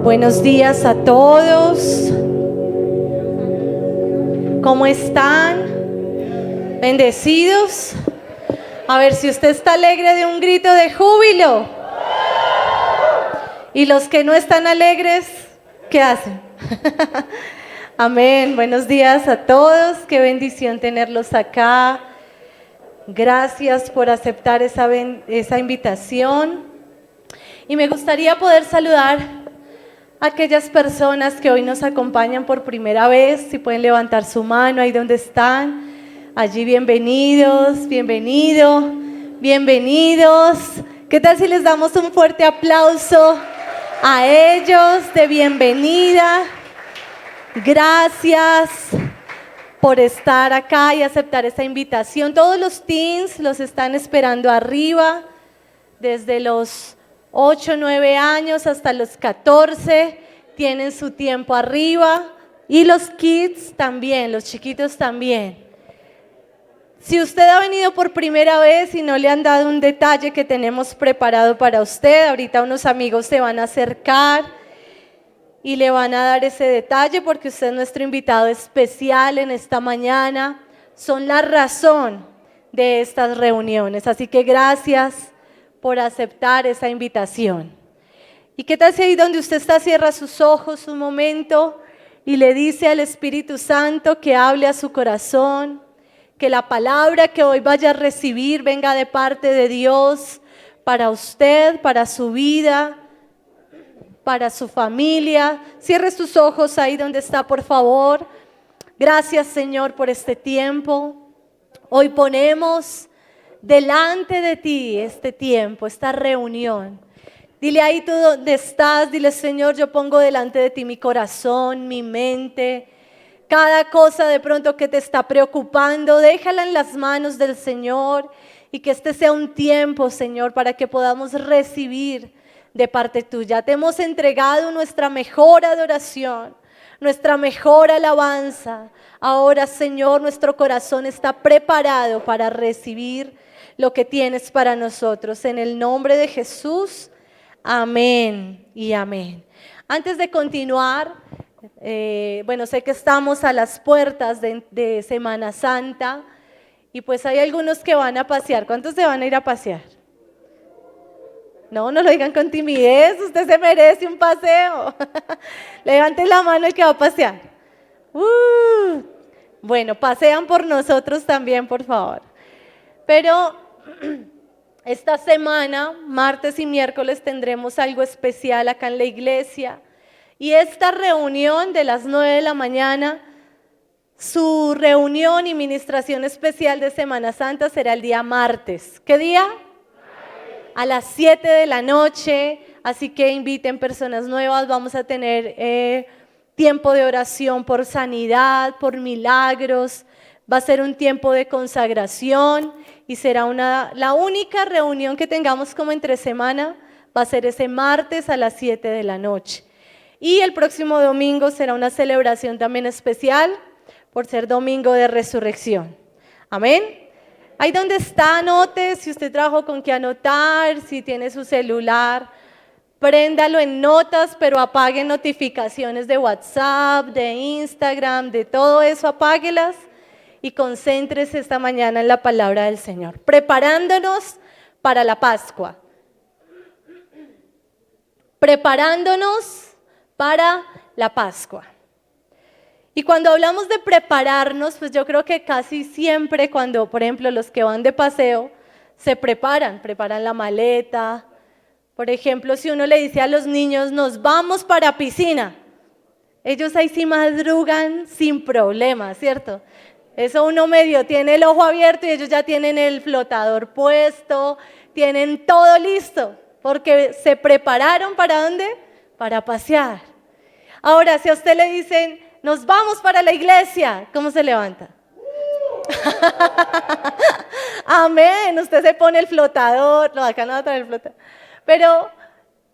Buenos días a todos. ¿Cómo están? ¿Bendecidos? A ver, si usted está alegre, de un grito de júbilo. Y los que no están alegres, ¿qué hacen? Amén. Buenos días a todos. Qué bendición tenerlos acá. Gracias por aceptar esa invitación. Y me gustaría poder saludar a aquellas personas que hoy nos acompañan por primera vez. Si pueden levantar su mano ahí donde están. Allí, bienvenidos, bienvenido, bienvenidos. ¿Qué tal si les damos un fuerte aplauso a ellos de bienvenida? Gracias por estar acá y aceptar esta invitación. Todos los teens los están esperando arriba, desde los 8, 9 años hasta los 14, tienen su tiempo arriba, y los kids también, los chiquitos también. Si usted ha venido por primera vez y no le han dado un detalle que tenemos preparado para usted, ahorita unos amigos se van a acercar y le van a dar ese detalle, porque usted es nuestro invitado especial en esta mañana. Son la razón de estas reuniones, así que gracias por aceptar esa invitación. ¿Y qué tal si ahí donde usted está cierra sus ojos un momento y le dice al Espíritu Santo que hable a su corazón, que la palabra que hoy vaya a recibir venga de parte de Dios para usted, para su vida, para su familia? Cierre sus ojos ahí donde está, por favor. Gracias, Señor, por este tiempo. Hoy ponemos delante de ti este tiempo, esta reunión. Dile ahí tú donde estás, dile: Señor, yo pongo delante de ti mi corazón, mi mente, cada cosa de pronto que te está preocupando, déjala en las manos del Señor, y que este sea un tiempo, Señor, para que podamos recibir de parte tuya. Te hemos entregado nuestra mejor adoración, nuestra mejor alabanza. Ahora, Señor, nuestro corazón está preparado para recibir lo que tienes para nosotros. En el nombre de Jesús, amén y amén. Antes de continuar, sé que estamos a las puertas de Semana Santa, y pues hay algunos que van a pasear. ¿Cuántos se van a ir a pasear? No lo digan con timidez, usted se merece un paseo. Levante la mano el que va a pasear. Bueno, pasean por nosotros también, por favor. Pero esta semana, martes y miércoles, tendremos algo especial acá en la iglesia. Y esta reunión de las 9 de la mañana, su reunión y ministración especial de Semana Santa será el día martes. ¿Qué día? A las 7 de la noche, así que inviten personas nuevas. Vamos a tener tiempo de oración por sanidad, por milagros. Va a ser un tiempo de consagración y será la única reunión que tengamos como entre semana. Va a ser ese martes a las 7 de la noche. Y el próximo domingo será una celebración también especial por ser domingo de resurrección. Amén. Ahí donde está, anote. Si usted trajo con qué anotar, si tiene su celular, préndalo en notas, pero apague notificaciones de WhatsApp, de Instagram, de todo eso, apáguelas y concéntrese esta mañana en la palabra del Señor, preparándonos para la Pascua. Preparándonos para la Pascua. Y cuando hablamos de prepararnos, pues yo creo que casi siempre cuando, por ejemplo, los que van de paseo, se preparan la maleta. Por ejemplo, si uno le dice a los niños: nos vamos para piscina, ellos ahí sí madrugan sin problema, ¿cierto? Eso uno medio tiene el ojo abierto y ellos ya tienen el flotador puesto, tienen todo listo, porque se prepararon. ¿Para dónde? Para pasear. Ahora, si a usted le dicen: nos vamos para la iglesia, ¿cómo se levanta? Amén, usted se pone el flotador. No, acá no va a traer el flotador. Pero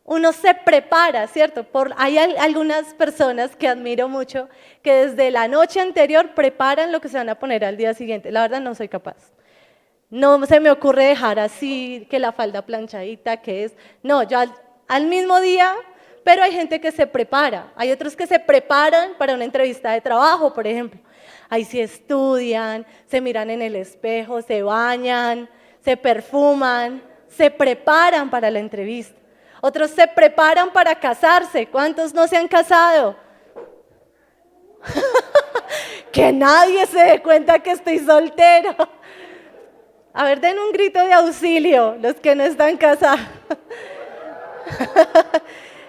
uno se prepara, ¿cierto? Hay algunas personas que admiro mucho que desde la noche anterior preparan lo que se van a poner al día siguiente. La verdad no soy capaz. No se me ocurre dejar así, que la falda planchadita, que es. No, yo al mismo día Pero hay gente que se prepara, hay otros que se preparan para una entrevista de trabajo, por ejemplo. Ahí sí estudian, se miran en el espejo, se bañan, se perfuman, se preparan para la entrevista. Otros se preparan para casarse. ¿Cuántos no se han casado? Que nadie se dé cuenta que estoy soltero. A ver, den un grito de auxilio, los que no están casados.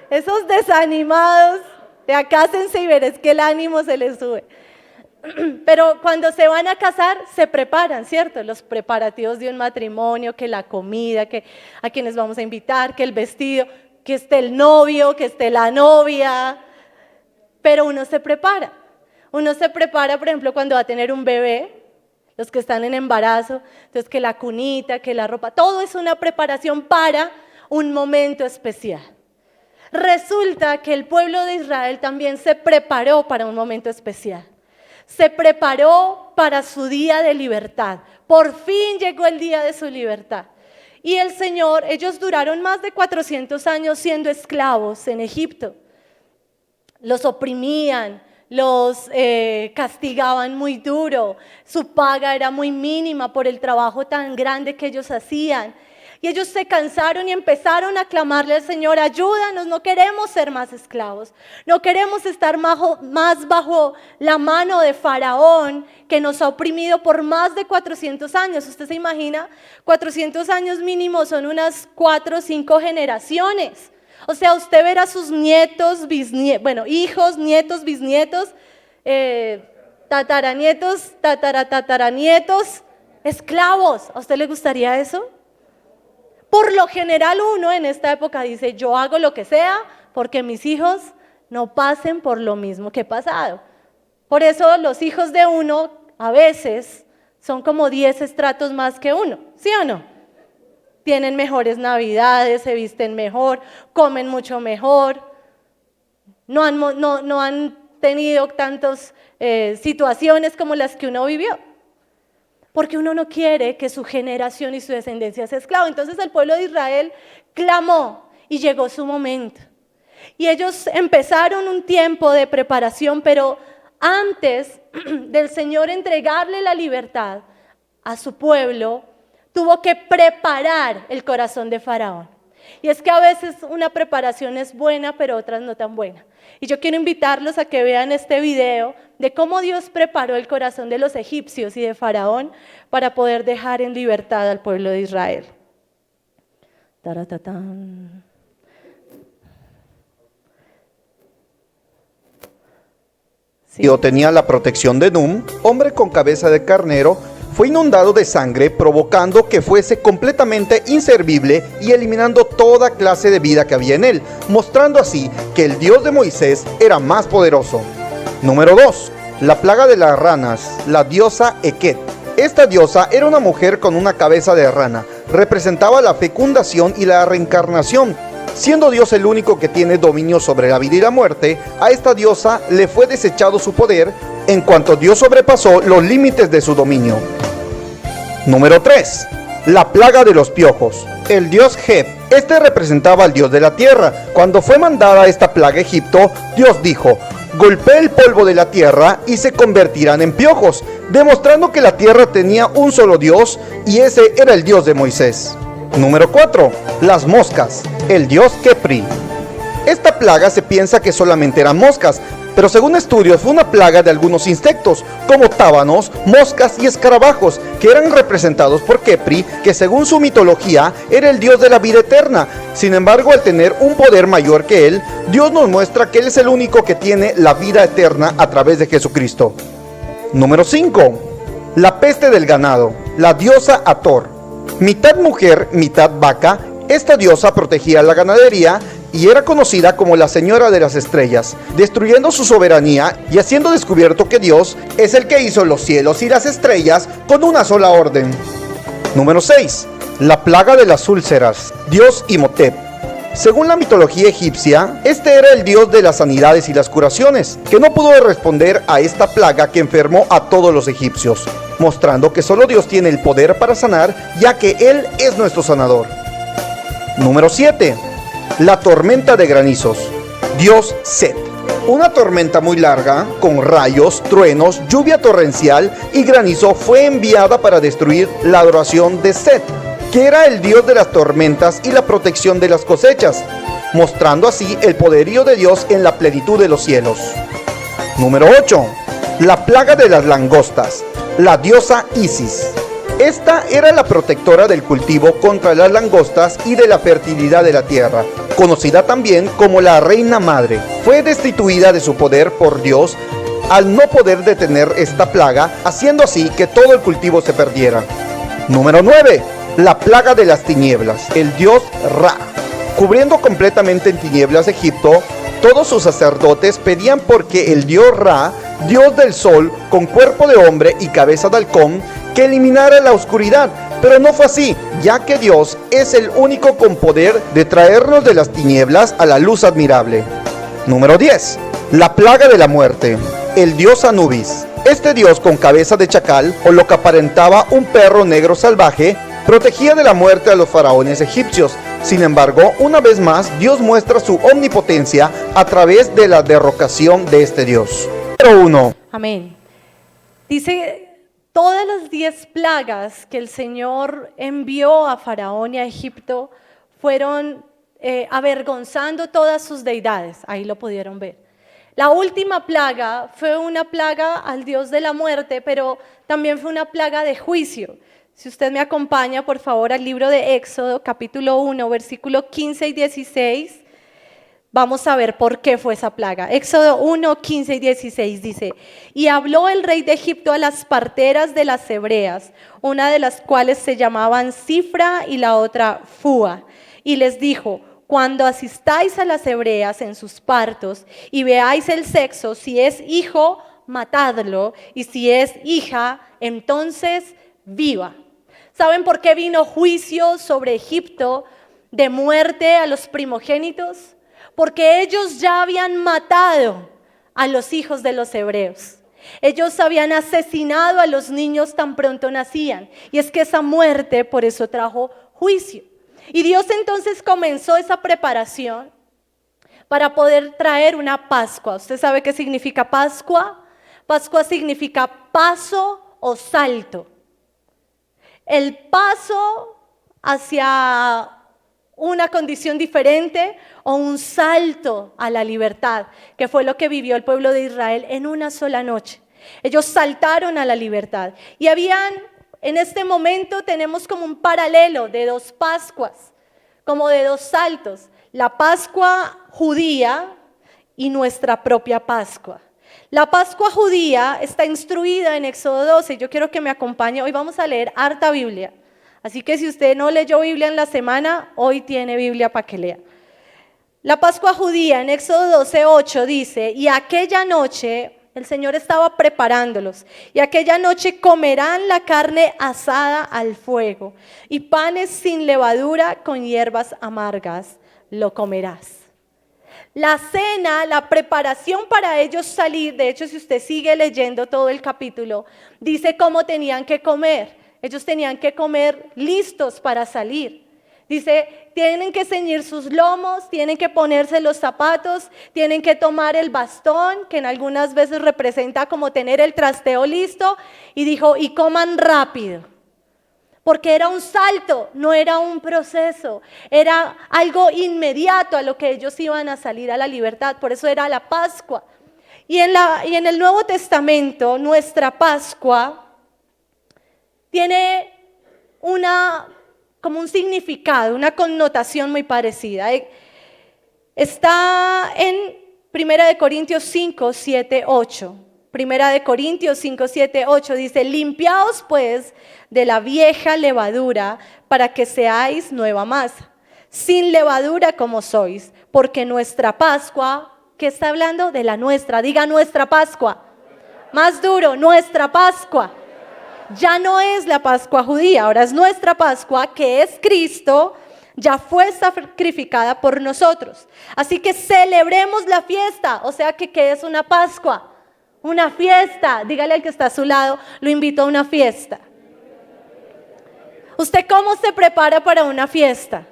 Esos desanimados, ya cásense y verás que el ánimo se les sube. Pero cuando se van a casar, se preparan, ¿cierto? Los preparativos de un matrimonio, que la comida, que a quienes vamos a invitar, que el vestido, que esté el novio, que esté la novia. Pero uno se prepara. Uno se prepara, por ejemplo, cuando va a tener un bebé, los que están en embarazo, entonces que la cunita, que la ropa, todo es una preparación para un momento especial. Resulta que el pueblo de Israel también se preparó para un momento especial. Se preparó para su día de libertad. Por fin llegó el día de su libertad. Y el Señor, ellos duraron más de 400 años siendo esclavos en Egipto. Los oprimían, los castigaban muy duro, su paga era muy mínima por el trabajo tan grande que ellos hacían. Y ellos se cansaron y empezaron a clamarle al Señor: ayúdanos, no queremos ser más esclavos, no queremos estar más bajo la mano de Faraón, que nos ha oprimido por más de 400 años. ¿Usted se imagina? 400 años mínimo son unas 4 o 5 generaciones. O sea, usted verá a sus nietos, hijos, nietos, bisnietos, tataranietos, tataranietos, esclavos. ¿A usted le gustaría eso? Por lo general uno en esta época dice: yo hago lo que sea porque mis hijos no pasen por lo mismo que he pasado. Por eso los hijos de uno a veces son como 10 estratos más que uno, ¿sí o no? Tienen mejores navidades, se visten mejor, comen mucho mejor, no han tenido tantas situaciones como las que uno vivió. Porque uno no quiere que su generación y su descendencia sea esclavo. Entonces el pueblo de Israel clamó y llegó su momento. Y ellos empezaron un tiempo de preparación, pero antes del Señor entregarle la libertad a su pueblo, tuvo que preparar el corazón de Faraón. Y es que a veces una preparación es buena, pero otras no tan buena. Y yo quiero invitarlos a que vean este video de cómo Dios preparó el corazón de los egipcios y de Faraón para poder dejar en libertad al pueblo de Israel. Taratatán. Sí. Tenía la protección de Num, hombre con cabeza de carnero. Fue inundado de sangre, provocando que fuese completamente inservible y eliminando toda clase de vida que había en él, mostrando así que el Dios de Moisés era más poderoso. Número 2. La plaga de las ranas, la diosa Eket. Esta diosa era una mujer con una cabeza de rana, representaba la fecundación y la reencarnación. Siendo Dios el único que tiene dominio sobre la vida y la muerte, a esta diosa le fue desechado su poder en cuanto Dios sobrepasó los límites de su dominio. Número 3. La plaga de los piojos. El dios Heb, este representaba al dios de la tierra. Cuando fue mandada esta plaga a Egipto, Dios dijo: golpee el polvo de la tierra y se convertirán en piojos, demostrando que la tierra tenía un solo Dios y ese era el Dios de Moisés. Número 4. Las moscas. El dios Kepri. Esta plaga se piensa que solamente eran moscas, pero según estudios fue una plaga de algunos insectos, como tábanos, moscas y escarabajos, que eran representados por Kepri, que según su mitología era el dios de la vida eterna. Sin embargo, al tener un poder mayor que él, Dios nos muestra que él es el único que tiene la vida eterna a través de Jesucristo. Número 5. La peste del ganado. La diosa Hathor. Mitad mujer, mitad vaca, esta diosa protegía la ganadería y era conocida como la Señora de las Estrellas, destruyendo su soberanía y haciendo descubierto que Dios es el que hizo los cielos y las estrellas con una sola orden. Número 6. La plaga de las úlceras, dios Imhotep. Según la mitología egipcia, este era el dios de las sanidades y las curaciones, que no pudo responder a esta plaga que enfermó a todos los egipcios, mostrando que solo Dios tiene el poder para sanar, ya que Él es nuestro sanador. Número 7. La tormenta de granizos. dios Set. Una tormenta muy larga, con rayos, truenos, lluvia torrencial y granizo fue enviada para destruir la adoración de Set, que era el dios de las tormentas y la protección de las cosechas, mostrando así el poderío de Dios en la plenitud de los cielos. Número 8. La plaga de las langostas, la diosa Isis. Esta era la protectora del cultivo contra las langostas y de la fertilidad de la tierra, conocida también como la reina madre. Fue destituida de su poder por Dios al no poder detener esta plaga, haciendo así que todo el cultivo se perdiera. Número 9. La plaga de las tinieblas, el dios Ra. Cubriendo completamente en tinieblas Egipto, todos sus sacerdotes pedían porque el dios Ra, dios del sol, con cuerpo de hombre y cabeza de halcón, que eliminara la oscuridad, pero no fue así, ya que Dios es el único con poder de traernos de las tinieblas a la luz admirable. Número 10. La plaga de la muerte, el dios Anubis. Este dios con cabeza de chacal, o lo que aparentaba un perro negro salvaje, protegía de la muerte a los faraones egipcios. Sin embargo, una vez más, Dios muestra su omnipotencia a través de la derrocación de este dios. Número 1. Amén. Dice, todas las 10 plagas que el Señor envió a Faraón y a Egipto fueron avergonzando todas sus deidades. Ahí lo pudieron ver. La última plaga fue una plaga al Dios de la muerte, pero también fue una plaga de juicio. Si usted me acompaña, por favor, al libro de Éxodo, capítulo 1, versículo 15 y 16, vamos a ver por qué fue esa plaga. Éxodo 1, 15 y 16 dice, y habló el rey de Egipto a las parteras de las hebreas, una de las cuales se llamaban Cifra y la otra Fúa, y les dijo, cuando asistáis a las hebreas en sus partos y veáis el sexo, si es hijo, matadlo, y si es hija, entonces viva. ¿Saben por qué vino juicio sobre Egipto de muerte a los primogénitos? Porque ellos ya habían matado a los hijos de los hebreos. Ellos habían asesinado a los niños tan pronto nacían. Y es que esa muerte por eso trajo juicio. Y Dios entonces comenzó esa preparación para poder traer una Pascua. ¿Usted sabe qué significa Pascua? Pascua significa paso o salto. El paso hacia una condición diferente o un salto a la libertad, que fue lo que vivió el pueblo de Israel en una sola noche. Ellos saltaron a la libertad y en este momento tenemos como un paralelo de 2 Pascuas, como de 2 saltos, la Pascua judía y nuestra propia Pascua. La Pascua judía está instruida en Éxodo 12. Yo quiero que me acompañe. Hoy vamos a leer harta Biblia. Así que si usted no leyó Biblia en la semana, hoy tiene Biblia para que lea. La Pascua judía en Éxodo 12, 8 dice, y aquella noche el Señor estaba preparándolos, y aquella noche comerán la carne asada al fuego, y panes sin levadura con hierbas amargas lo comerás. La cena, la preparación para ellos salir, de hecho si usted sigue leyendo todo el capítulo, dice cómo tenían que comer. Ellos tenían que comer listos para salir. Dice, tienen que ceñir sus lomos, tienen que ponerse los zapatos, tienen que tomar el bastón, que en algunas veces representa como tener el trasteo listo, y dijo, y coman rápido. Porque era un salto, no era un proceso, era algo inmediato a lo que ellos iban a salir a la libertad, por eso era la Pascua. Y en el Nuevo Testamento, nuestra Pascua tiene como un significado, una connotación muy parecida. Está en 1 Corintios 5, 7, 8. 1 Corintios 5, 7, 8 dice, limpiaos pues de la vieja levadura para que seáis nueva masa, sin levadura como sois, porque nuestra Pascua, ¿qué está hablando? De la nuestra, diga nuestra Pascua. Más duro, nuestra Pascua. Ya no es la Pascua judía, ahora es nuestra Pascua, que es Cristo, ya fue sacrificada por nosotros. Así que celebremos la fiesta, o sea que ¿qué es una Pascua? Una fiesta. Dígale al que está a su lado, lo invito a una fiesta. ¿Usted cómo se prepara para una fiesta?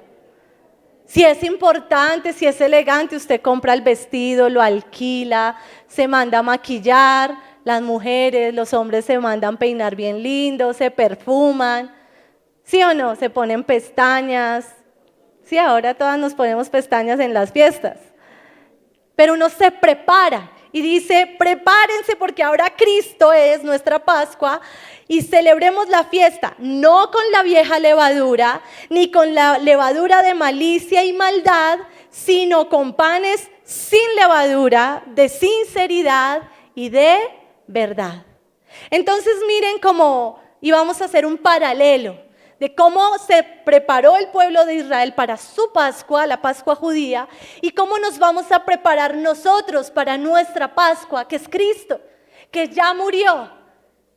Si es importante, si es elegante, usted compra el vestido, lo alquila, se manda a maquillar, las mujeres, los hombres se mandan peinar bien lindo, se perfuman, ¿sí o no? Se ponen pestañas, sí, ahora todas nos ponemos pestañas en las fiestas, pero uno se prepara y dice, prepárense porque ahora Cristo es nuestra Pascua y celebremos la fiesta, no con la vieja levadura, ni con la levadura de malicia y maldad, sino con panes sin levadura, de sinceridad y de verdad. Entonces miren cómo íbamos a hacer un paralelo de cómo se preparó el pueblo de Israel para su Pascua, la Pascua judía, y cómo nos vamos a preparar nosotros para nuestra Pascua, que es Cristo, que ya murió.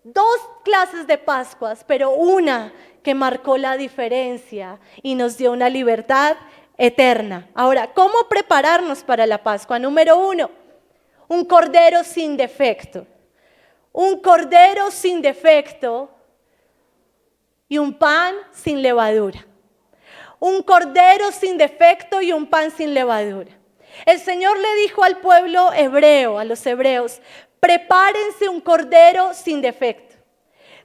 2 clases de Pascuas, pero una que marcó la diferencia y nos dio una libertad eterna. Ahora, ¿cómo prepararnos para la Pascua? Número 1, un cordero sin defecto. Un cordero sin defecto y un pan sin levadura. Un cordero sin defecto y un pan sin levadura. El Señor le dijo al pueblo hebreo, a los hebreos, prepárense un cordero sin defecto.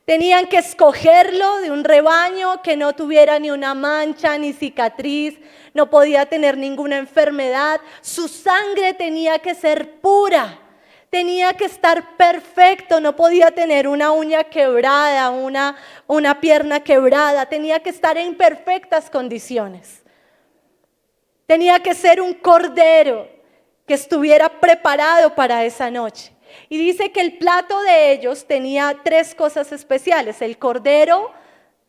Tenían que escogerlo de un rebaño que no tuviera ni una mancha ni cicatriz, no podía tener ninguna enfermedad. Su sangre tenía que ser pura. Tenía que estar perfecto, no podía tener una uña quebrada, una pierna quebrada, tenía que estar en perfectas condiciones. Tenía que ser un cordero que estuviera preparado para esa noche. Y dice que el plato de ellos tenía 3 cosas especiales: el cordero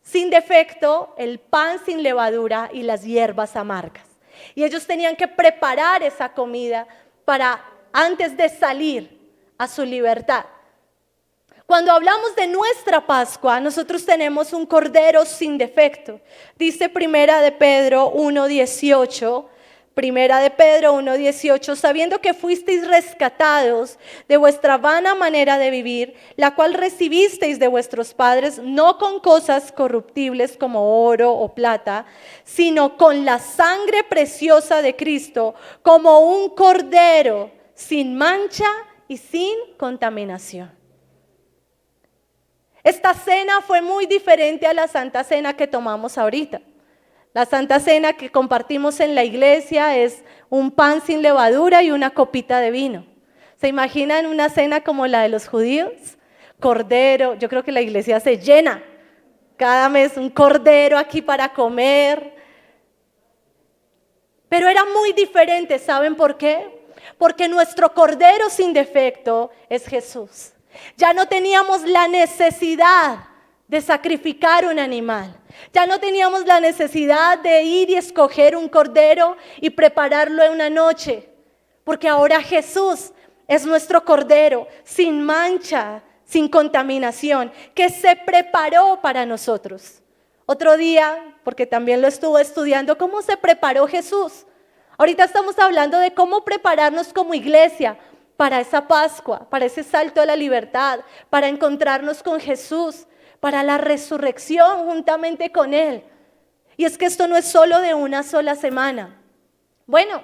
sin defecto, el pan sin levadura y las hierbas amargas. Y ellos tenían que preparar esa comida para antes de salir a su libertad. Cuando hablamos de nuestra Pascua, nosotros tenemos un cordero sin defecto. Dice Primera de Pedro 1:18, sabiendo que fuisteis rescatados de vuestra vana manera de vivir, la cual recibisteis de vuestros padres, no con cosas corruptibles como oro o plata, sino con la sangre preciosa de Cristo, como un cordero sin mancha y sin contaminación. Esta cena fue muy diferente a la Santa Cena que tomamos ahorita. La Santa Cena que compartimos en la iglesia es un pan sin levadura y una copita de vino. ¿Se imaginan una cena como la de los judíos? Cordero, yo creo que la iglesia se llena. Cada mes un cordero aquí para comer. Pero era muy diferente, ¿saben por qué? Porque nuestro cordero sin defecto es Jesús. Ya no teníamos la necesidad de sacrificar un animal. Ya no teníamos la necesidad de ir y escoger un cordero y prepararlo en una noche. Porque ahora Jesús es nuestro cordero sin mancha, sin contaminación, que se preparó para nosotros. Otro día, porque también lo estuve estudiando, ¿cómo se preparó Jesús? Ahorita estamos hablando de cómo prepararnos como iglesia para esa Pascua, para ese salto a la libertad, para encontrarnos con Jesús, para la resurrección juntamente con Él. Y es que esto no es solo de una sola semana. Bueno,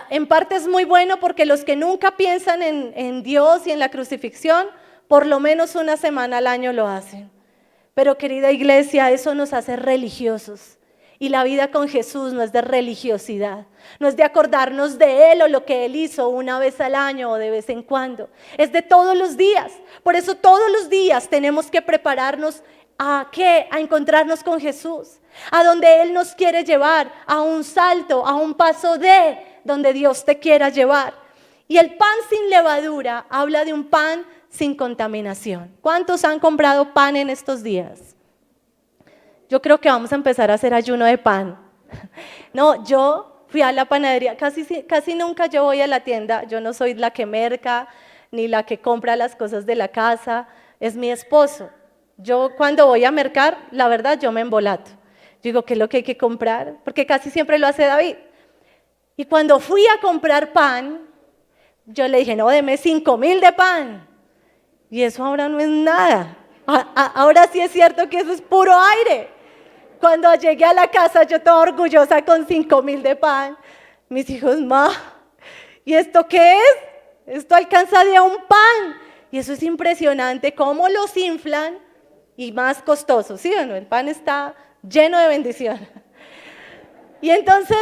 en parte es muy bueno porque los que nunca piensan en Dios y en la crucifixión, por lo menos una semana al año lo hacen. Pero querida iglesia, eso nos hace religiosos. Y la vida con Jesús no es de religiosidad, no es de acordarnos de Él o lo que Él hizo una vez al año o de vez en cuando. Es de todos los días. Por eso todos los días tenemos que prepararnos ¿a qué? A encontrarnos con Jesús, a donde Él nos quiere llevar, a un salto, a un paso de donde Dios te quiera llevar. Y el pan sin levadura habla de un pan sin contaminación. ¿Cuántos han comprado pan en estos días? Yo creo que vamos a empezar a hacer ayuno de pan. No, yo fui a la panadería, casi nunca yo voy a la tienda, yo no soy la que merca, ni la que compra las cosas de la casa, es mi esposo. Yo cuando voy a mercar, la verdad yo me embolato. Digo, ¿qué es lo que hay que comprar? Porque casi siempre lo hace David. Y cuando fui a comprar pan, yo le dije, no, deme 5,000 de pan. Y eso ahora no es nada. Ahora sí es cierto que eso es puro aire. Cuando llegué a la casa, yo toda orgullosa con 5.000 de pan. Mis hijos, ma, ¿y esto qué es? Esto alcanza de a un pan. Y eso es impresionante, cómo los inflan y más costoso, ¿sí o no? El pan está lleno de bendición. Y entonces,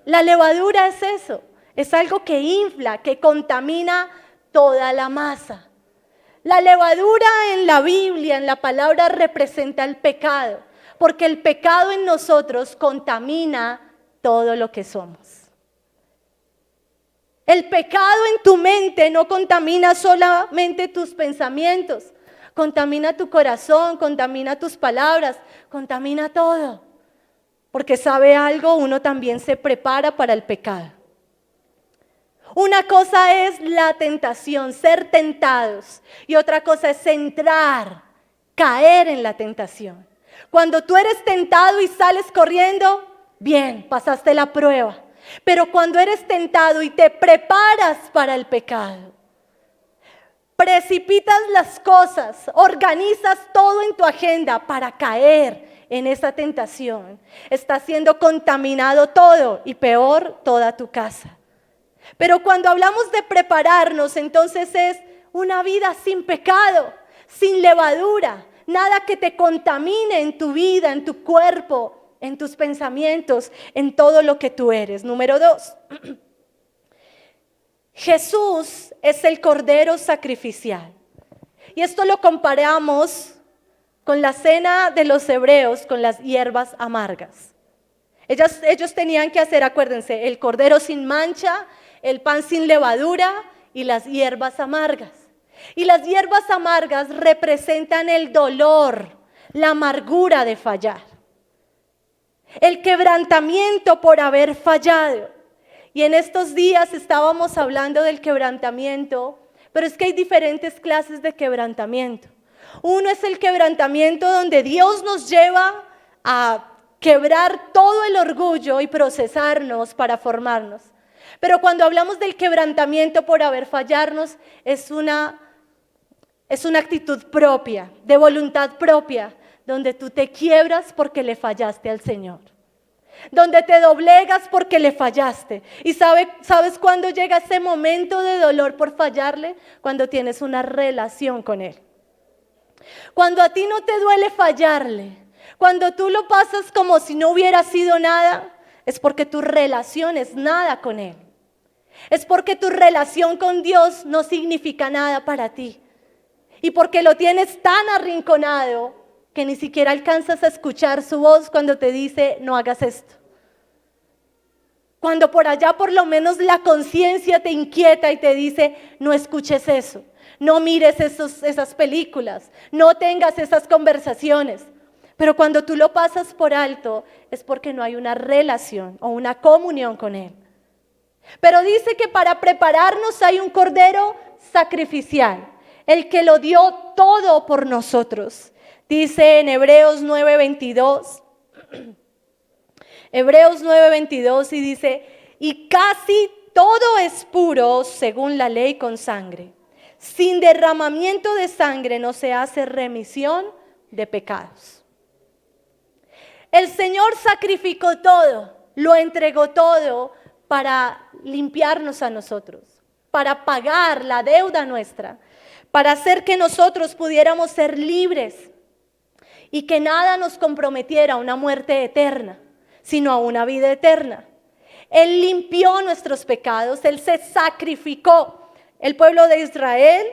la levadura es eso, es algo que infla, que contamina toda la masa. La levadura en la Biblia, en la palabra, representa el pecado, porque el pecado en nosotros contamina todo lo que somos. El pecado en tu mente no contamina solamente tus pensamientos, contamina tu corazón, contamina tus palabras, contamina todo. Porque sabe algo, uno también se prepara para el pecado. Una cosa es la tentación, ser tentados, y otra cosa es entrar, caer en la tentación. Cuando tú eres tentado y sales corriendo, bien, pasaste la prueba. Pero cuando eres tentado y te preparas para el pecado, precipitas las cosas, organizas todo en tu agenda para caer en esa tentación, está siendo contaminado todo y peor, toda tu casa. Pero cuando hablamos de prepararnos, entonces es una vida sin pecado, sin levadura, nada que te contamine en tu vida, en tu cuerpo, en tus pensamientos, en todo lo que tú eres. Número 2, Jesús es el Cordero sacrificial. Y esto lo comparamos con la cena de los hebreos, con las hierbas amargas. Ellos tenían que hacer, acuérdense, el cordero sin mancha, el pan sin levadura y las hierbas amargas. Y las hierbas amargas representan el dolor, la amargura de fallar, el quebrantamiento por haber fallado. Y en estos días estábamos hablando del quebrantamiento, pero es que hay diferentes clases de quebrantamiento. Uno es el quebrantamiento donde Dios nos lleva a quebrar todo el orgullo y procesarnos para formarnos. Pero cuando hablamos del quebrantamiento por haber fallarnos, es una actitud propia, de voluntad propia, donde tú te quiebras porque le fallaste al Señor, donde te doblegas porque le fallaste. ¿Y sabes cuándo llega ese momento de dolor por fallarle? Cuando tienes una relación con Él. Cuando a ti no te duele fallarle, cuando tú lo pasas como si no hubiera sido nada, es porque tu relación es nada con Él. Es porque tu relación con Dios no significa nada para ti. Y porque lo tienes tan arrinconado que ni siquiera alcanzas a escuchar su voz cuando te dice, no hagas esto. Cuando por allá por lo menos la conciencia te inquieta y te dice, no escuches eso, no mires esas películas, no tengas esas conversaciones. Pero cuando tú lo pasas por alto es porque no hay una relación o una comunión con Él. Pero dice que para prepararnos hay un cordero sacrificial, el que lo dio todo por nosotros. Dice en Hebreos 9:22, Hebreos 9:22 y dice, y casi todo es puro según la ley con sangre. Sin derramamiento de sangre no se hace remisión de pecados. El Señor sacrificó todo, lo entregó todo para limpiarnos a nosotros, para pagar la deuda nuestra, para hacer que nosotros pudiéramos ser libres y que nada nos comprometiera a una muerte eterna, sino a una vida eterna. Él limpió nuestros pecados, Él se sacrificó. El pueblo de Israel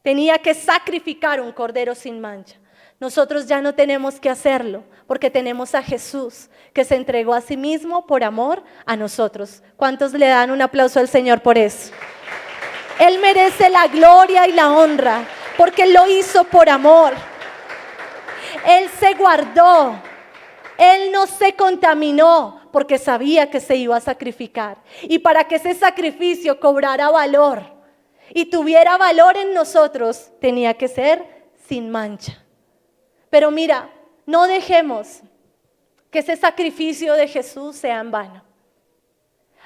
tenía que sacrificar un cordero sin mancha. Nosotros ya no tenemos que hacerlo porque tenemos a Jesús que se entregó a sí mismo por amor a nosotros. ¿Cuántos le dan un aplauso al Señor por eso? Él merece la gloria y la honra porque Él lo hizo por amor. Él se guardó, Él no se contaminó porque sabía que se iba a sacrificar. Y para que ese sacrificio cobrara valor y tuviera valor en nosotros, tenía que ser sin mancha. Pero mira, no dejemos que ese sacrificio de Jesús sea en vano.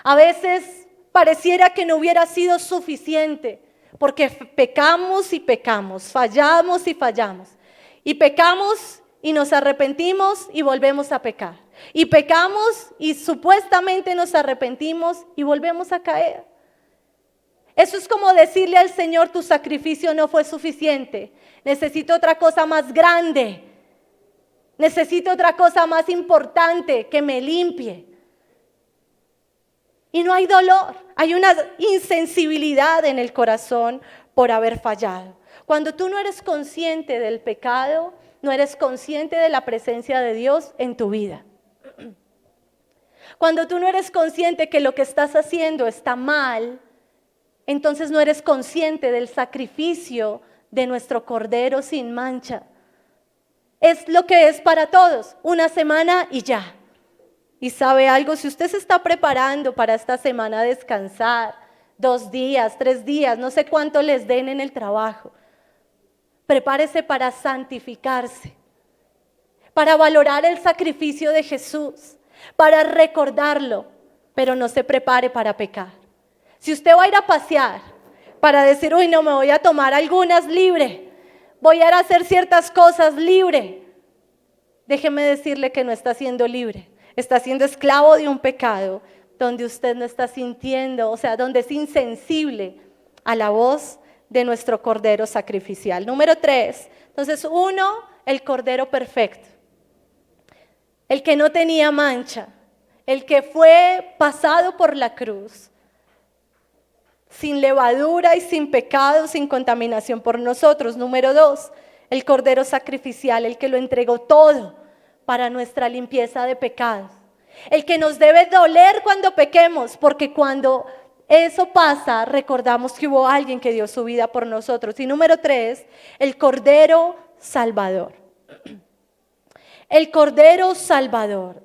A veces pareciera que no hubiera sido suficiente, porque pecamos y pecamos, fallamos y fallamos. Y pecamos y nos arrepentimos y volvemos a pecar. Y pecamos y supuestamente nos arrepentimos y volvemos a caer. Eso es como decirle al Señor, tu sacrificio no fue suficiente. Necesito otra cosa más grande. Necesito otra cosa más importante que me limpie. Y no hay dolor, hay una insensibilidad en el corazón por haber fallado. Cuando tú no eres consciente del pecado, no eres consciente de la presencia de Dios en tu vida. Cuando tú no eres consciente que lo que estás haciendo está mal, entonces no eres consciente del sacrificio de nuestro Cordero sin mancha. Es lo que es para todos, una semana y ya. Y sabe algo, si usted se está preparando para esta semana descansar, 2 días, 3 días, no sé cuánto les den en el trabajo, prepárese para santificarse, para valorar el sacrificio de Jesús, para recordarlo, pero no se prepare para pecar. Si usted va a ir a pasear para decir, uy, no, me voy a tomar algunas libre, voy a ir a hacer ciertas cosas libre, déjeme decirle que no está siendo libre. Está siendo esclavo de un pecado donde usted no está sintiendo, o sea, donde es insensible a la voz de nuestro Cordero sacrificial. Número 3, entonces 1, el Cordero perfecto, el que no tenía mancha, el que fue pasado por la cruz, sin levadura y sin pecado, sin contaminación por nosotros. Número 2, el Cordero sacrificial, el que lo entregó todo para nuestra limpieza de pecados. El que nos debe doler cuando pequemos, porque cuando eso pasa, recordamos que hubo alguien que dio su vida por nosotros. Y número 3, el Cordero Salvador. El Cordero Salvador.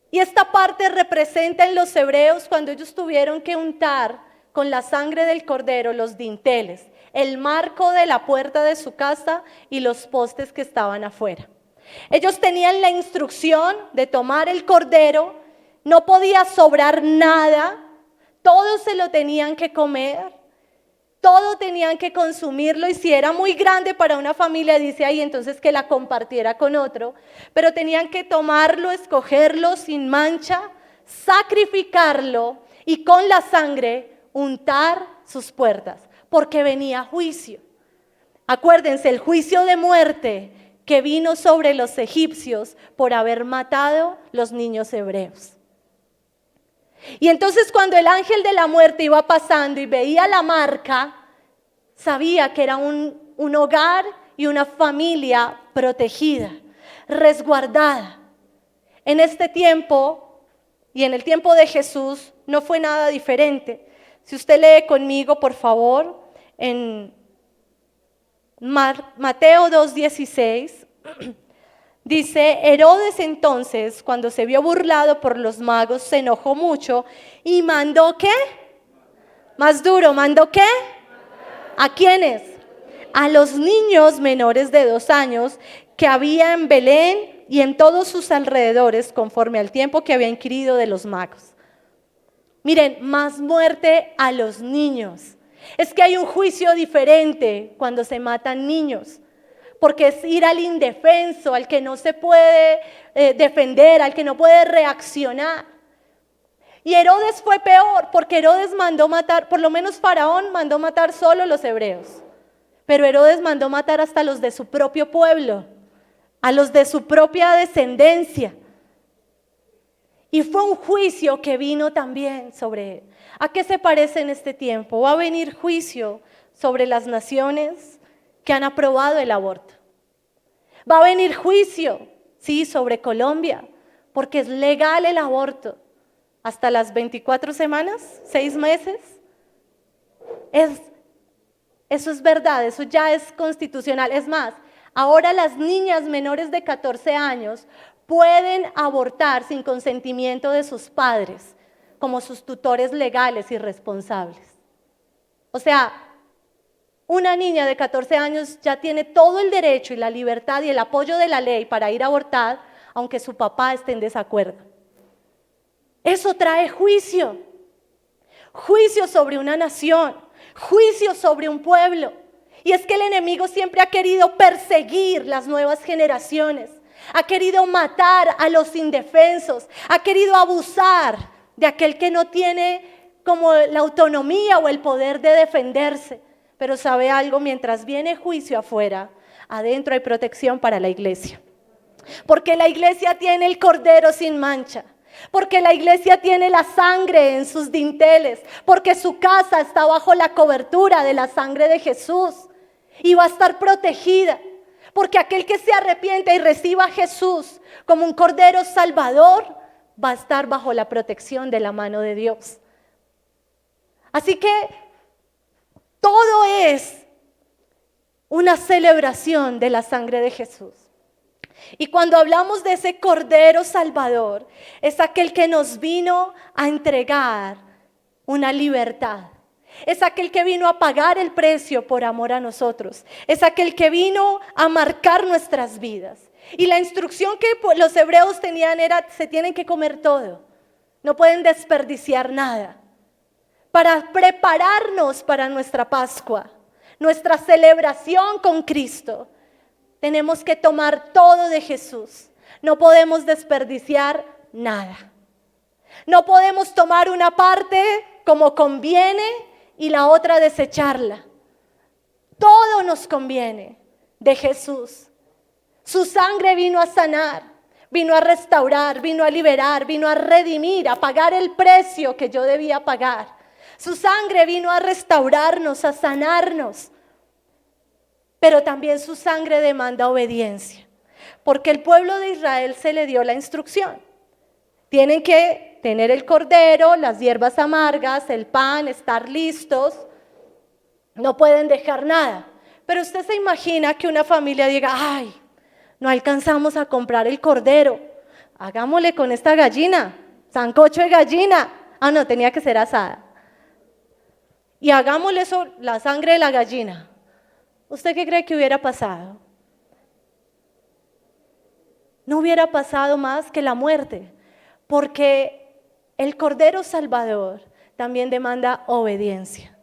Y esta parte representa en los hebreos cuando ellos tuvieron que untar con la sangre del Cordero los dinteles, el marco de la puerta de su casa y los postes que estaban afuera. Ellos tenían la instrucción de tomar el cordero, no podía sobrar nada, todo se lo tenían que comer, todo tenían que consumirlo y si era muy grande para una familia, dice ahí, entonces que la compartiera con otro, pero tenían que tomarlo, escogerlo sin mancha, sacrificarlo y con la sangre untar sus puertas, porque venía juicio. Acuérdense, el juicio de muerte que vino sobre los egipcios por haber matado los niños hebreos. Y entonces cuando el ángel de la muerte iba pasando y veía la marca, sabía que era un hogar y una familia protegida, resguardada. En este tiempo y en el tiempo de Jesús no fue nada diferente. Si usted lee conmigo, por favor, en Mateo 2:16, dice, Herodes entonces, cuando se vio burlado por los magos, se enojó mucho y mandó, ¿qué? Más duro, ¿mandó qué? ¿A quiénes? A los niños menores de 2 años que había en Belén y en todos sus alrededores, conforme al tiempo que había inquirido de los magos. Miren, más muerte a los niños. Es que hay un juicio diferente cuando se matan niños, porque es ir al indefenso, al que no se puede defender, al que no puede reaccionar. Y Herodes fue peor, porque Herodes mandó matar, por lo menos Faraón mandó matar solo los hebreos, pero Herodes mandó matar hasta los de su propio pueblo, a los de su propia descendencia. Y fue un juicio que vino también sobre él. ¿A qué se parece en este tiempo? Va a venir juicio sobre las naciones que han aprobado el aborto. Va a venir juicio, sí, sobre Colombia, porque es legal el aborto. Hasta las 24 semanas, 6 meses. Eso es verdad, eso ya es constitucional. Es más, ahora las niñas menores de 14 años pueden abortar sin consentimiento de sus padres, como sus tutores legales y responsables. O sea, una niña de 14 años ya tiene todo el derecho y la libertad y el apoyo de la ley para ir a abortar, aunque su papá esté en desacuerdo. Eso trae juicio sobre una nación, juicio sobre un pueblo. Y es que el enemigo siempre ha querido perseguir las nuevas generaciones, ha querido matar a los indefensos, ha querido abusar de aquel que no tiene como la autonomía o el poder de defenderse. Pero sabe algo, mientras viene juicio afuera, adentro hay protección para la iglesia. Porque la iglesia tiene el cordero sin mancha. Porque la iglesia tiene la sangre en sus dinteles. Porque su casa está bajo la cobertura de la sangre de Jesús. Y va a estar protegida. Porque aquel que se arrepiente y reciba a Jesús como un cordero salvador, va a estar bajo la protección de la mano de Dios. Así que todo es una celebración de la sangre de Jesús. Y cuando hablamos de ese Cordero Salvador, es aquel que nos vino a entregar una libertad. Es aquel que vino a pagar el precio por amor a nosotros. Es aquel que vino a marcar nuestras vidas. Y la instrucción que los hebreos tenían era: se tienen que comer todo. No pueden desperdiciar nada. Para prepararnos para nuestra Pascua, nuestra celebración con Cristo, tenemos que tomar todo de Jesús. No podemos desperdiciar nada. No podemos tomar una parte como conviene y la otra desecharla. Todo nos conviene de Jesús. Su sangre vino a sanar, vino a restaurar, vino a liberar, vino a redimir, a pagar el precio que yo debía pagar. Su sangre vino a restaurarnos, a sanarnos. Pero también su sangre demanda obediencia. Porque el pueblo de Israel se le dio la instrucción. Tienen que tener el cordero, las hierbas amargas, el pan, estar listos. No pueden dejar nada. Pero usted se imagina que una familia diga: ay, no alcanzamos a comprar el cordero. Hagámosle con esta gallina, sancocho de gallina. Ah, no, tenía que ser asada. Y hagámosle eso, la sangre de la gallina. ¿Usted qué cree que hubiera pasado? No hubiera pasado más que la muerte, porque el Cordero Salvador también demanda obediencia.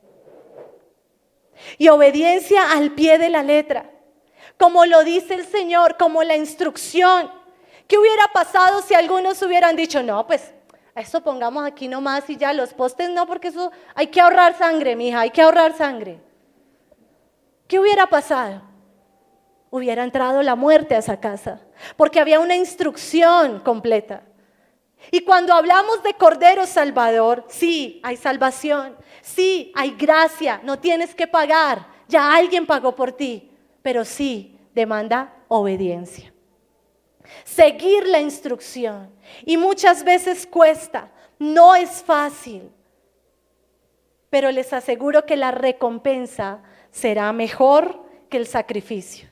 Y obediencia al pie de la letra, como lo dice el Señor, como la instrucción. ¿Qué hubiera pasado si algunos hubieran dicho: no, pues eso pongamos aquí nomás y ya, los postes no, porque eso hay que ahorrar sangre, mija, hay que ahorrar sangre? ¿Qué hubiera pasado? Hubiera entrado la muerte a esa casa, porque había una instrucción completa. Y cuando hablamos de Cordero Salvador, sí, hay salvación, sí, hay gracia, no tienes que pagar, ya alguien pagó por ti, pero sí demanda obediencia. Seguir la instrucción, y muchas veces cuesta, no es fácil, pero les aseguro que la recompensa será mejor que el sacrificio.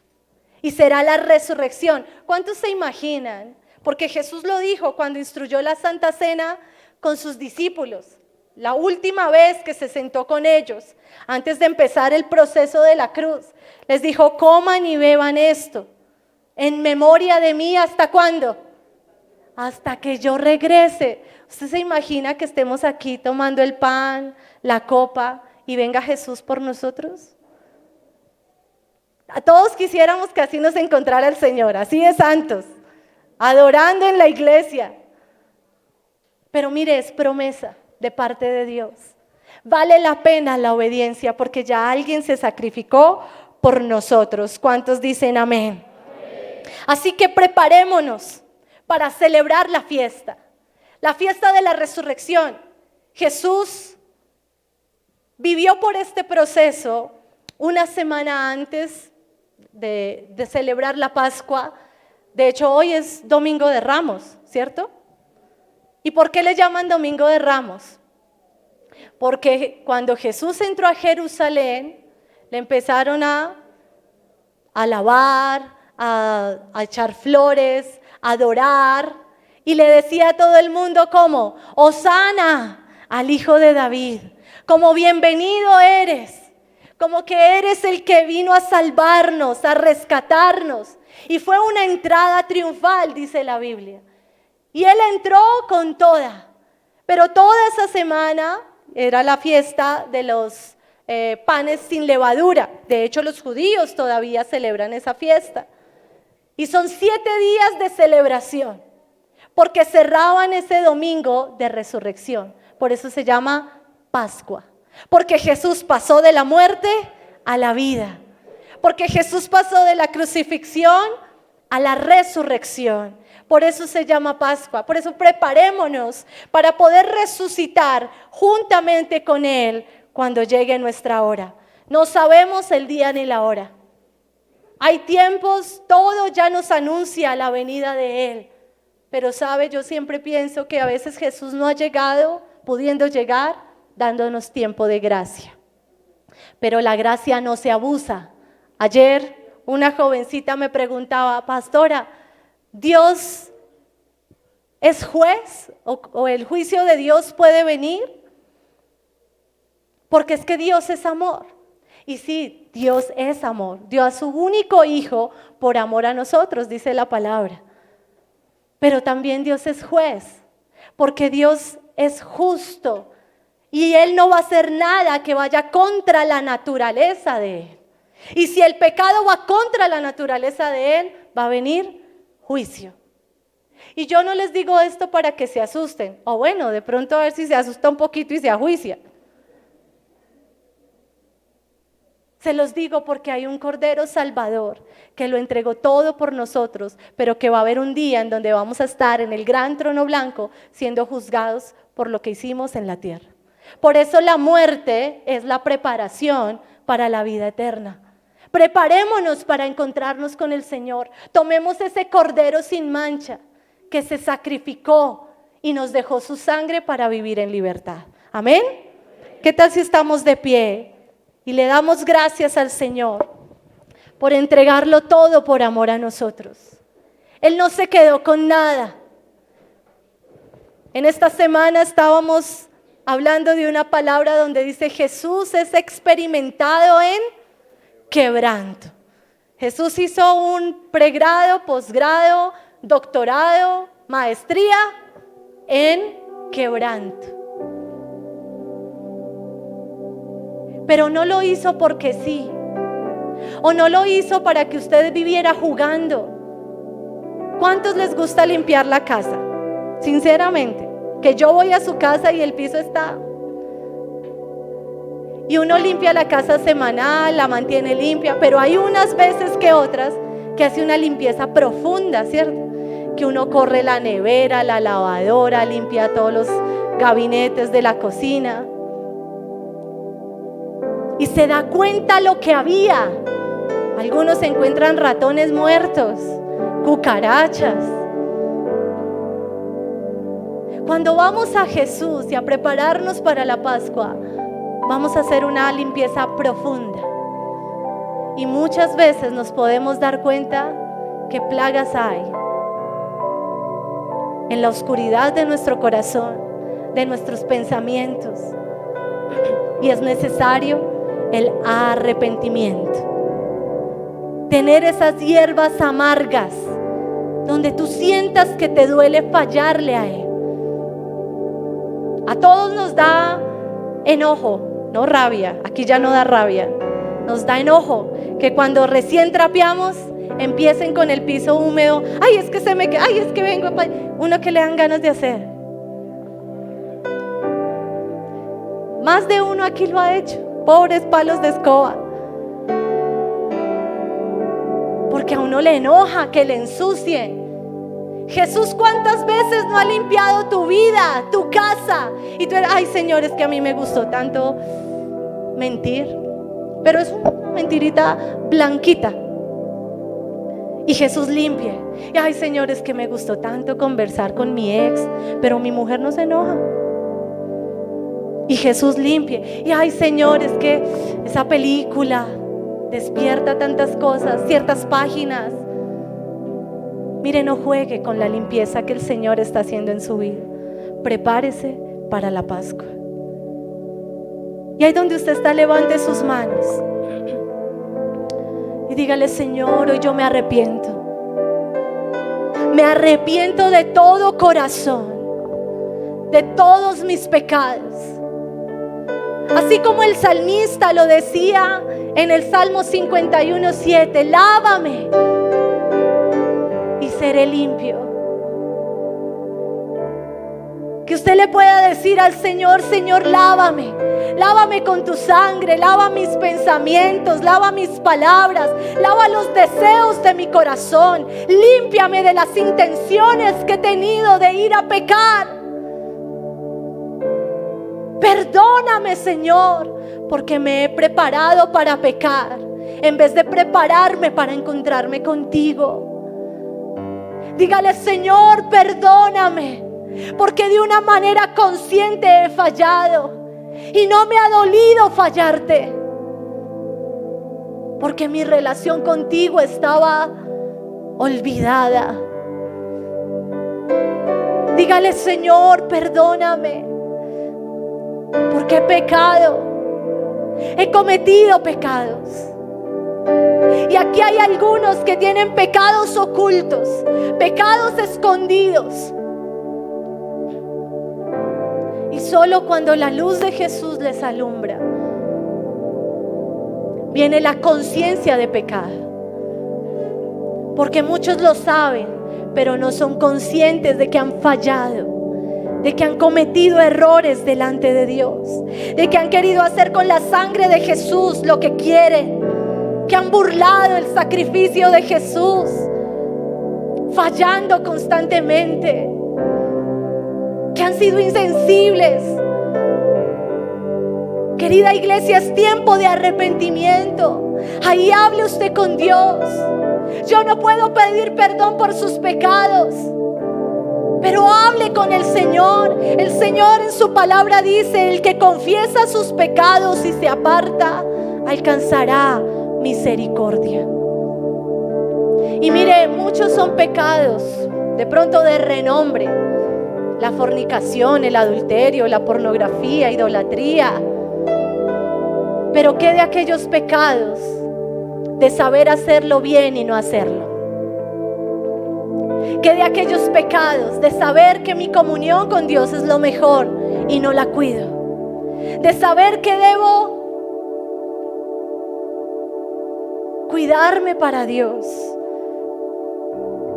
Y será la resurrección. ¿Cuántos se imaginan? Porque Jesús lo dijo cuando instruyó la Santa Cena con sus discípulos. La última vez que se sentó con ellos, antes de empezar el proceso de la cruz, les dijo: coman y beban esto en memoria de mí. ¿Hasta cuándo? Hasta que yo regrese. ¿Usted se imagina que estemos aquí tomando el pan, la copa, y venga Jesús por nosotros? A todos quisiéramos que así nos encontrara el Señor, así de santos, adorando en la iglesia. Pero mire, es promesa de parte de Dios. Vale la pena la obediencia, porque ya alguien se sacrificó por nosotros. ¿Cuántos dicen amén? Así que preparémonos para celebrar la fiesta de la resurrección. Jesús vivió por este proceso una semana antes de celebrar la Pascua. De hecho, hoy es Domingo de Ramos, ¿cierto? ¿Y por qué le llaman Domingo de Ramos? Porque cuando Jesús entró a Jerusalén, le empezaron a alabar, a echar flores, a adorar, y le decía a todo el mundo como: Hosana al Hijo de David, como bienvenido eres, como que eres el que vino a salvarnos, a rescatarnos. Y fue una entrada triunfal, dice la Biblia. Y él entró con toda, pero toda esa semana era la fiesta de los panes sin levadura. De hecho, los judíos todavía celebran esa fiesta. Y son 7 días de celebración, porque cerraban ese domingo de resurrección. Por eso se llama Pascua. Porque Jesús pasó de la muerte a la vida. Porque Jesús pasó de la crucifixión a la resurrección. Por eso se llama Pascua. Por eso preparémonos para poder resucitar juntamente con Él cuando llegue nuestra hora. No sabemos el día ni la hora. Hay tiempos, todo ya nos anuncia la venida de Él. Pero sabe, yo siempre pienso que a veces Jesús no ha llegado, pudiendo llegar, dándonos tiempo de gracia. Pero la gracia no se abusa. Ayer una jovencita me preguntaba, pastora, ¿Dios es juez o el juicio de Dios puede venir? Porque es que Dios es amor. Y sí, Dios es amor. Dio a su único hijo por amor a nosotros, dice la palabra. Pero también Dios es juez, porque Dios es justo. Y Él no va a hacer nada que vaya contra la naturaleza de Él. Y si el pecado va contra la naturaleza de Él, va a venir juicio. Y yo no les digo esto para que se asusten. O bueno, de pronto a ver si se asusta un poquito y se ajuicia. Se los digo porque hay un Cordero Salvador que lo entregó todo por nosotros, pero que va a haber un día en donde vamos a estar en el gran trono blanco siendo juzgados por lo que hicimos en la tierra. Por eso la muerte es la preparación para la vida eterna. Preparémonos para encontrarnos con el Señor. Tomemos ese Cordero sin mancha que se sacrificó y nos dejó su sangre para vivir en libertad. ¿Amén? ¿Qué tal si estamos de pie y le damos gracias al Señor por entregarlo todo por amor a nosotros? Él no se quedó con nada. En esta semana estábamos hablando de una palabra donde dice Jesús es experimentado en quebranto. Jesús hizo un pregrado, posgrado, doctorado, maestría en quebranto. Pero no lo hizo porque sí, o no lo hizo para que usted viviera jugando. ¿Cuántos les gusta limpiar la casa? Sinceramente, que yo voy a su casa y el piso está... Y uno limpia la casa semanal, la mantiene limpia, pero hay unas veces que otras que hace una limpieza profunda, ¿cierto? Que uno corre la nevera, la lavadora, limpia todos los gabinetes de la cocina. Y se da cuenta lo que había. Algunos encuentran ratones muertos, cucarachas. Cuando vamos a Jesús y a prepararnos para la Pascua, vamos a hacer una limpieza profunda. Y muchas veces nos podemos dar cuenta que plagas hay en la oscuridad de nuestro corazón, de nuestros pensamientos. Y es necesario el arrepentimiento. Tener esas hierbas amargas donde tú sientas que te duele fallarle a Él. A todos nos da enojo, no rabia. Aquí ya no da rabia. Nos da enojo que cuando recién trapeamos empiecen con el piso húmedo. Ay, es que se me queda, ay, es que vengo. Uno que le dan ganas de hacer. Más de uno aquí lo ha hecho. Pobres palos de escoba. Porque a uno le enoja que le ensucien. Jesús, ¿cuántas veces no ha limpiado tu vida, tu casa? Y tú eres, ay Señor, es que a mí me gustó tanto mentir. Pero es una mentirita blanquita. Y Jesús limpia. Y ay Señor, es que me gustó tanto conversar con mi ex, pero mi mujer no se enoja. Y Jesús limpia. Y ay Señor, es que esa película despierta tantas cosas, ciertas páginas. Mire, no juegue con la limpieza que el Señor está haciendo en su vida. Prepárese para la Pascua. Y ahí donde usted está, levante sus manos y dígale: Señor, hoy yo me arrepiento. Me arrepiento de todo corazón, de todos mis pecados. Así como el salmista lo decía en el Salmo 51:7, lávame y seré limpio. Que usted le pueda decir al Señor: Señor, lávame, lávame con tu sangre, lava mis pensamientos, lava mis palabras, lava los deseos de mi corazón, límpiame de las intenciones que he tenido de ir a pecar. Perdóname, Señor, porque me he preparado para pecar en vez de prepararme para encontrarme contigo. Dígale: Señor, perdóname, porque de una manera consciente he fallado y no me ha dolido fallarte, porque mi relación contigo estaba olvidada. Dígale: Señor, perdóname, porque he pecado, he cometido pecados. Y aquí hay algunos que tienen pecados ocultos, pecados escondidos. Y solo cuando la luz de Jesús les alumbra, viene la conciencia de pecado. Porque muchos lo saben, pero no son conscientes de que han fallado, de que han cometido errores delante de Dios, de que han querido hacer con la sangre de Jesús lo que quieren, que han burlado el sacrificio de Jesús, fallando constantemente, que han sido insensibles. Querida iglesia, es tiempo de arrepentimiento. Ahí hable usted con Dios. Yo no puedo pedir perdón por sus pecados, pero hable con el Señor. El Señor en su palabra dice: el que confiesa sus pecados y se aparta, alcanzará misericordia. Y mire, muchos son pecados de pronto de renombre: la fornicación, el adulterio, la pornografía, idolatría. Pero ¿qué de aquellos pecados de saber hacerlo bien y no hacerlo? ¿Qué de aquellos pecados de saber que mi comunión con Dios es lo mejor y no la cuido? De saber que debo cuidarme para Dios,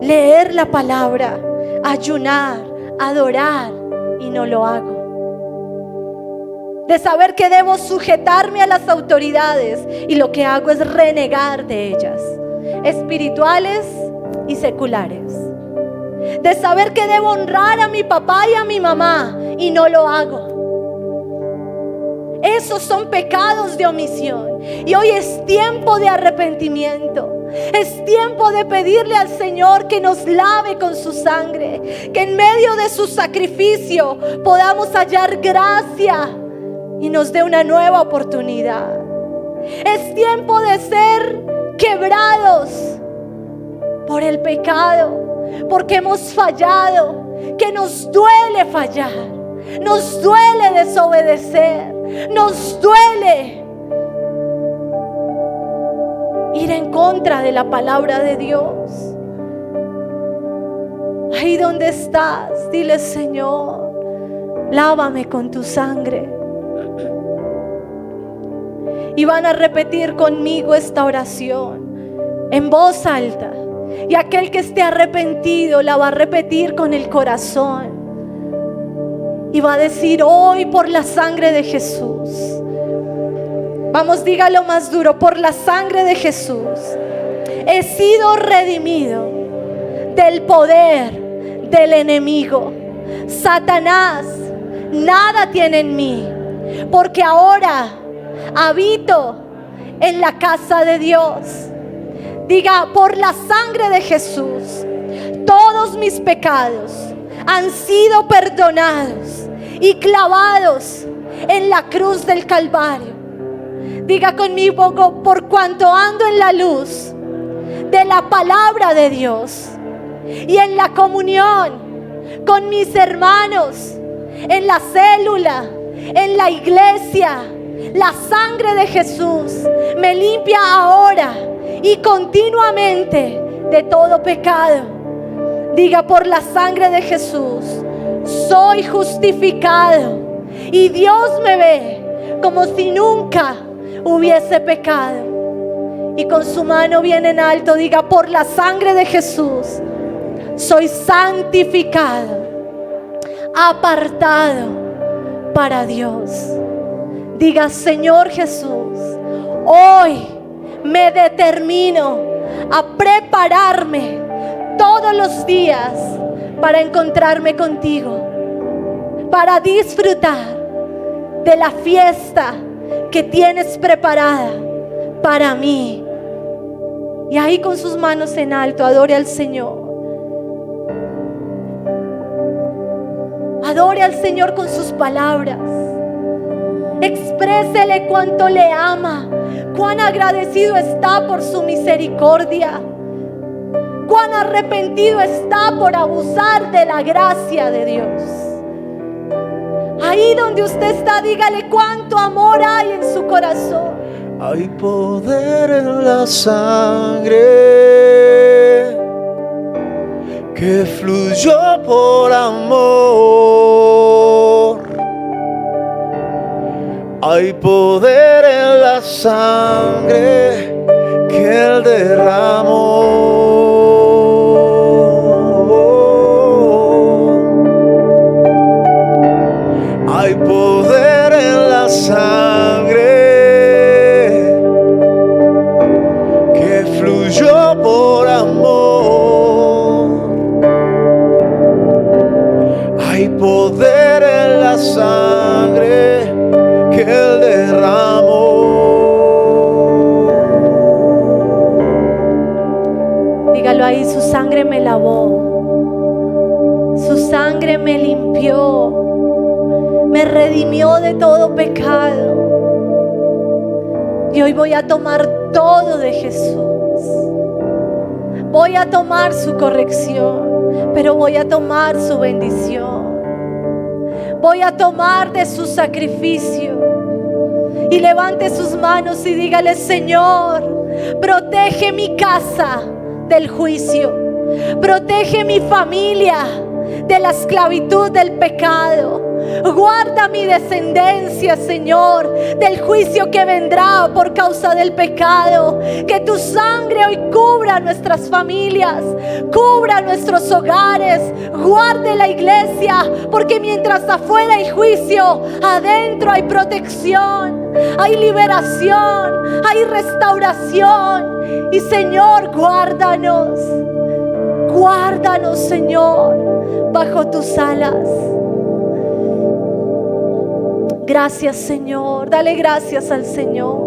leer la palabra, ayunar, adorar, y no lo hago. De saber que debo sujetarme a las autoridades y lo que hago es renegar de ellas, espirituales y seculares. De saber que debo honrar a mi papá y a mi mamá y no lo hago. Esos son pecados de omisión. Y hoy es tiempo de arrepentimiento. Es tiempo de pedirle al Señor que nos lave con su sangre, que en medio de su sacrificio podamos hallar gracia y nos dé una nueva oportunidad. Es tiempo de ser quebrados por el pecado, porque hemos fallado, que nos duele fallar, nos duele desobedecer, nos duele ir en contra de la palabra de Dios. Ahí donde estás, dile: Señor, lávame con tu sangre. Y van a repetir conmigo esta oración en voz alta. Y aquel que esté arrepentido la va a repetir con el corazón. Y va a decir: hoy, por la sangre de Jesús. Vamos, dígalo más duro: por la sangre de Jesús he sido redimido del poder del enemigo. Satanás nada tiene en mí, porque ahora habito en la casa de Dios. Diga: por la sangre de Jesús todos mis pecados han sido perdonados y clavados en la cruz del Calvario. Diga conmigo: por cuanto ando en la luz de la palabra de Dios y en la comunión con mis hermanos, en la célula, en la iglesia, la sangre de Jesús me limpia ahora y continuamente de todo pecado. Diga: por la sangre de Jesús soy justificado y Dios me ve como si nunca hubiese pecado. Y con su mano bien en alto diga: por la sangre de Jesús soy santificado, apartado para Dios. Diga: Señor Jesús, hoy me determino a prepararme todos los días para encontrarme contigo, para disfrutar de la fiesta que tienes preparada para mí. Y ahí con sus manos en alto, adore al Señor. Adore al Señor con sus palabras. Exprésele cuánto le ama, cuán agradecido está por su misericordia, cuán arrepentido está por abusar de la gracia de Dios. Ahí donde usted está, dígale cuánto amor hay en su corazón. Hay poder en la sangre que fluyó por amor. Hay poder en la sangre que Él derramó. Hay poder en la sangre que fluyó por amor. Hay poder en la sangre que Él derramó. Dígalo ahí: su sangre me lavó, su sangre me limpió, me redimió de todo pecado. Y hoy voy a tomar todo de Jesús. Voy a tomar su corrección, pero voy a tomar su bendición. Voy a tomar de su sacrificio. Y levante sus manos y dígale: Señor, protege mi casa del juicio. Protege mi familia de la esclavitud del pecado. Guarda mi descendencia, Señor, del juicio que vendrá por causa del pecado. Que tu sangre hoy cubra nuestras familias, cubra nuestros hogares, guarde la iglesia, porque mientras afuera hay juicio, adentro hay protección, hay liberación, hay restauración. Y Señor, guárdanos, Señor, bajo tus alas. Gracias, Señor. Dale gracias al Señor.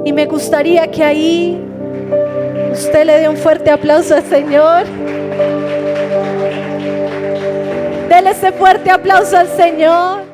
Y me gustaría que ahí usted le dé un fuerte aplauso al Señor. Dele ese fuerte aplauso al Señor.